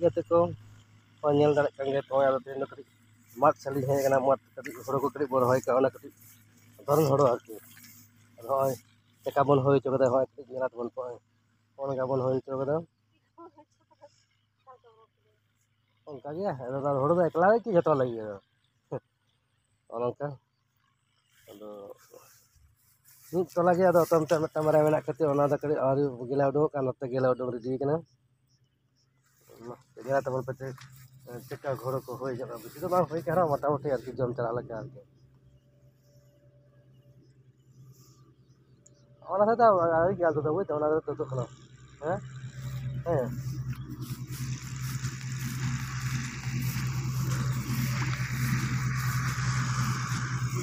gaते ko nyel darat kan ge toy ado tin kati mat sali he kana mat kati horo ko kati bor hoy ka ona kati dorong horo arki hoy teka bon hoy choka hoy kati nyelat bon po on ga bon hoy choka da onka ge ado horo da ekla ki joto lagi onka ado ᱢᱤᱫ ᱛᱚᱞᱟ ᱜᱮ ᱟᱫᱚ ᱛᱚᱢᱛᱮ ᱢᱤᱫᱴᱟᱝ ᱵᱟᱨᱭᱟ ᱢᱮᱱᱟᱜ ᱠᱷᱟᱹᱛᱤᱨ ᱚᱱᱟ ᱫᱚ ᱠᱟᱹᱴᱤᱡ ᱟᱹᱣᱨᱤ ᱜᱮᱞᱮ ᱩᱰᱩᱠ ᱠᱟᱱᱟ ᱱᱚᱛᱮ ᱜᱮᱞᱮ ᱩᱰᱩᱠ ᱨᱮᱰᱤ ᱠᱟᱱᱟ ᱧᱮᱞ ᱛᱟᱵᱚᱱ ᱯᱮ ᱪᱮᱫᱠᱟ ᱜᱷᱳᱲᱳ ᱠᱚ ᱦᱩᱭ ᱧᱚᱜᱼᱟ ᱵᱮᱥᱤ ᱫᱚ ᱵᱟᱝ ᱦᱩᱭ ᱠᱟᱱᱟ ᱢᱚᱴᱟᱢᱩᱴᱤ ᱟᱨᱠᱤ ᱡᱚᱢ ᱪᱟᱞᱟᱜ ᱞᱮᱠᱟ ᱟᱨᱠᱤ ᱚᱱᱟ ᱫᱚ ᱟᱹᱣᱨᱤ ᱜᱮ ᱟᱫᱚ ᱵᱩᱡᱽ ᱚᱱᱟ ᱫᱚ ᱛᱩᱫᱩᱜ ᱠᱟᱱᱟ ᱦᱮᱸ ᱦᱮᱸ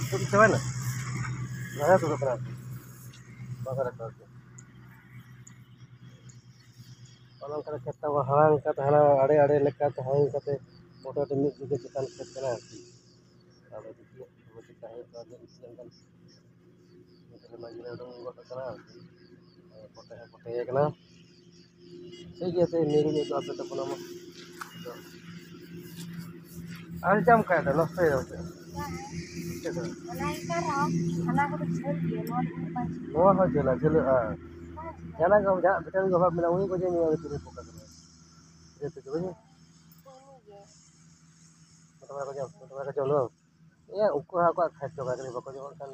ᱛᱩᱫ ᱪᱟᱵᱟᱭᱱᱟ ᱦᱮᱸ ᱛᱩᱫᱩᱜ ᱠᱟᱱᱟ ᱵᱟᱝ ᱟᱨᱠᱤ ᱚᱱᱠᱟ ᱠᱷᱮᱛ ᱛᱟᱵᱚ ᱦᱟᱲᱟᱝ ᱠᱟᱛᱮ ᱦᱟᱱᱟ ᱟᱲᱮ ᱟᱲᱮ ᱞᱮᱠᱟ ᱦᱟᱲᱟᱝ ᱠᱟᱛᱮ ᱢᱚᱴᱟᱢᱩᱴᱤ ᱢᱤᱫ ᱵᱤᱜᱷᱟᱹ ᱪᱮᱛᱟᱱ ᱠᱷᱮᱛ ᱠᱟᱱᱟ ᱟᱨᱠᱤ ᱟᱫᱚ ᱪᱮᱠᱟ ᱦᱩᱭᱩᱜᱼᱟ ᱢᱟᱺᱡᱷᱤ ᱨᱮ ᱩᱰᱩᱠ ᱜᱚᱫ ᱠᱟᱱᱟ ᱯᱚᱴᱮ ᱦᱚᱸ ᱯᱚᱴᱮ ᱠᱟᱱᱟ ᱴᱷᱤᱠ ᱜᱮᱭᱟ ᱛᱚ ᱱᱤᱭᱟᱹ ᱜᱮ ᱟᱯᱮ ᱛᱟᱵᱚᱱᱟ ᱢᱟ ᱟᱨᱡᱟᱢ ᱠᱷᱟᱡ ᱫᱚ ᱱᱚᱥᱴᱚᱭᱟ ᱱᱚᱣᱟ ᱦᱚᱸ ᱡᱷᱟᱹᱞᱟ ᱡᱷᱟᱹᱞᱟᱹᱜᱼᱟ ᱡᱟᱦᱟᱱᱟᱜ ᱡᱟᱦᱟᱸ ᱵᱷᱤᱴᱟᱢᱤᱱ ᱚᱵᱷᱟᱵ ᱢᱮᱱᱟᱜᱼᱟ ᱩᱱᱤ ᱜᱚᱡᱮ ᱱᱤᱭᱟᱹ ᱛᱤᱱᱟᱹᱜ ᱯᱚᱠᱟ ᱠᱟᱱᱟ ᱡᱮᱛᱮ ᱜᱮ ᱵᱩঝলি ᱛᱚᱵᱮ ᱠᱚ ᱡᱚᱢ ᱫᱚ ᱩᱱᱠᱩ ᱦᱚᱸ ᱟᱠᱚᱣᱟᱜ ᱠᱷᱟᱫᱽᱫᱚ ᱠᱟᱱᱟ ᱵᱟᱠᱚ ᱡᱚᱢᱟᱜ ᱠᱷᱟᱱ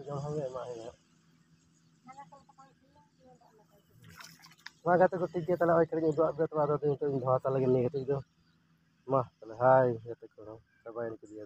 ᱡᱚᱢ ᱦᱚᱸ ᱮᱢᱟ ᱦᱩᱭᱩᱜᱼᱟ ᱢᱟ ᱜᱟᱛᱮ ᱠᱚ ᱴᱷᱤᱠ ᱜᱮᱭᱟ ᱛᱟᱦᱚᱞᱮ ᱳᱭ ᱠᱟᱹᱴᱤᱡ ᱩᱫᱩᱜ ᱟᱯᱮ ᱟᱫᱚ ᱱᱤᱛᱚᱜ ᱤᱧ ᱫᱚᱦᱚ ᱦᱟᱛᱟᱲ ᱞᱟᱹᱜᱤᱫ ᱱᱤᱭᱟᱹ ᱠᱟᱹᱴᱤᱡ ᱫᱚ ᱢᱟ ᱛᱟᱦᱚᱞᱮ ᱦᱟᱭ ᱜᱟᱛᱮ ᱠᱚ ᱪᱟᱵᱟᱭᱮᱱ ᱠᱮᱫᱮᱭᱟ